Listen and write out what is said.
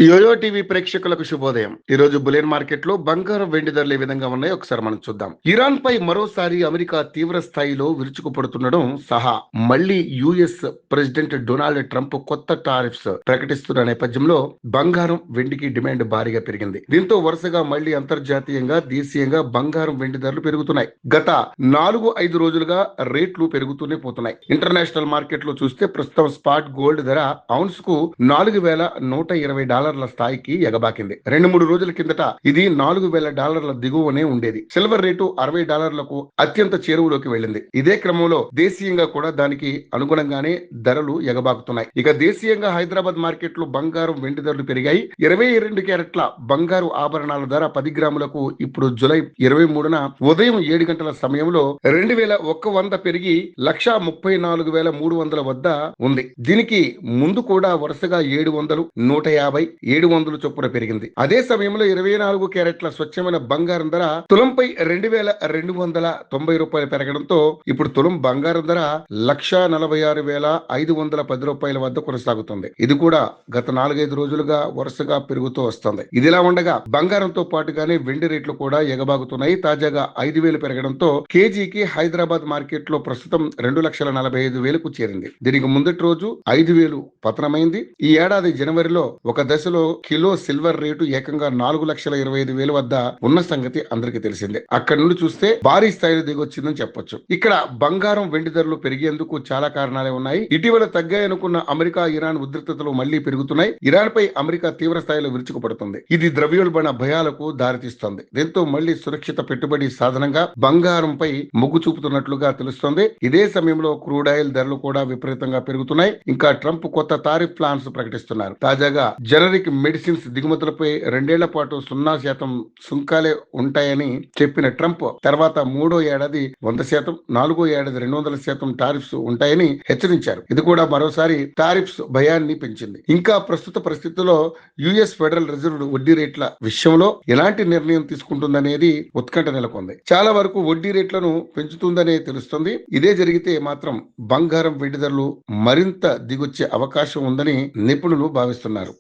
Yo-yo TV ప్రేక్షకులకు శుభోదయం. ఈ రోజు బులియన్ మార్కెట్ లో బంగారం వెండి ధరలు ఏ విధంగా ఉన్నాయో ఒకసారి మనం చూద్దాం. ఇరాన్ పై మరోసారి అమెరికా తీవ్ర స్థాయిలో విరుచుకుపడుతుండడం సహా మళ్లీ యుఎస్ ప్రెసిడెంట్ డొనాల్డ్ ట్రంప్ కొత్త టారిఫ్స్ ప్రకటిస్తున్న నేపథ్యంలో బంగారం వెండికి డిమాండ్ భారీగా పెరిగింది. దీంతో వరుసగా మళ్లీ అంతర్జాతీయంగా దేశీయంగా బంగారం వెండి ధరలు పెరుగుతున్నాయి. గత 4-5 రోజులుగా రేట్లు పెరుగుతూనే పోతున్నాయి. ఇంటర్నేషనల్ మార్కెట్ లో చూస్తే ప్రస్తుతం స్పాట్ గోల్డ్ ధర ఔన్స్ కు $4,120 స్థాయికి ఎగబాకింది. 2-3 రోజుల కిందట ఇది $4,000 దిగువనే ఉండేది. సిల్వర్ రేటు $60లకు అత్యంత చేరువలోకి వెళ్ళింది. ఇదే క్రమంలో దేశీయంగా కూడా దానికి అనుగుణంగానే ధరలు ఎగబాకుతున్నాయి. ఇక దేశీయంగా హైదరాబాద్ మార్కెట్ లో బంగారం వెండి ధరలు పెరిగాయి. 22 క్యారెట్ల బంగారు ఆభరణాల ధర 10 గ్రాములకు ఇప్పుడు జూలై 23న ఉదయం 7 గంటల సమయంలో 2,100 పెరిగి 1,34,300 వద్ద ఉంది. దీనికి ముందు కూడా వరుసగా 700, 150, 700 చొప్పున పెరిగింది. అదే సమయంలో 24 క్యారెట్ల స్వచ్ఛమైన బంగారం ధర తులంపై $2,290 పెరగడంతో ఇప్పుడు తులం బంగారం ధర 1,46,510 వద్ద కొనసాగుతుంది. ఇది కూడా గత 4-5 రోజులుగా వరుసగా పెరుగుతూ వస్తుంది. ఇదిలా ఉండగా బంగారంతో పాటుగానే వెండి రేట్లు కూడా ఎగబాగుతున్నాయి. తాజాగా 5,000 పెరగడంతో కేజీకి హైదరాబాద్ మార్కెట్ లో ప్రస్తుతం 2,45,000కు చేరింది. దీనికి ముందటి రోజు 5,000 పతనమైంది. ఈ ఏడాది జనవరిలో ఒక దశలో కిలో సిల్వర్ రేటు ఏకంగా 4,25,000 వద్ద ఉన్న సంగతి అందరికీ తెలిసిందే. అక్కడి నుండి చూస్తే భారీ స్థాయిలో దిగొచ్చిందని చెప్పొచ్చు. ఇక్కడ బంగారం వెండి ధరలు పెరిగేందుకు చాలా కారణాలే ఉన్నాయి. ఇటీవల తగ్గాయనుకున్న అమెరికా ఇరాన్ ఉద్రిక్తతలు మళ్లీ పెరుగుతున్నాయి. ఇరాన్ పై అమెరికా తీవ్ర స్థాయిలో విరుచుకుపడుతుంది. ఇది ద్రవ్యోల్బణ భయాలకు దారితీస్తోంది. దీంతో మళ్లీ సురక్షిత పెట్టుబడి సాధనంగా బంగారంపై మొగ్గు చూపుతున్నట్లుగా తెలుస్తోంది. ఇదే సమయంలో క్రూడ్ ఆయిల్ ధరలు కూడా విపరీతంగా పెరుగుతున్నాయి. ఇంకా ట్రంప్ కొత్త టారిఫ్ ప్లాన్స్ ప్రకటిస్తున్నారు. తాజాగా జనరిక్ మెడిసిన్స్ దిగుమతులపై 2 ఏళ్ల పాటు 0% సుంకాలే ఉంటాయని చెప్పిన ట్రంప్ తర్వాత 3వ ఏడాది 100%, 4వ ఏడాది 200% టారిఫ్స్ ఉంటాయని హెచ్చరించారు. ఇది కూడా మరోసారి టారిఫ్స్ భయాన్ని పెంచింది. ఇంకా ప్రస్తుత పరిస్థితుల్లో యుఎస్ ఫెడరల్ రిజర్వ్ వడ్డీ రేట్ల విషయంలో ఎలాంటి నిర్ణయం తీసుకుంటుందనేది ఉత్కంఠ నెలకొంది. చాలా వరకు వడ్డీ రేట్లను పెంచుతుందనే తెలుస్తుంది. ఇదే జరిగితే మాత్రం బంగారం వెండి ధరలు మరింత దిగొచ్చే అవకాశం ఉందని నిపుణులు భావిస్తున్నారు.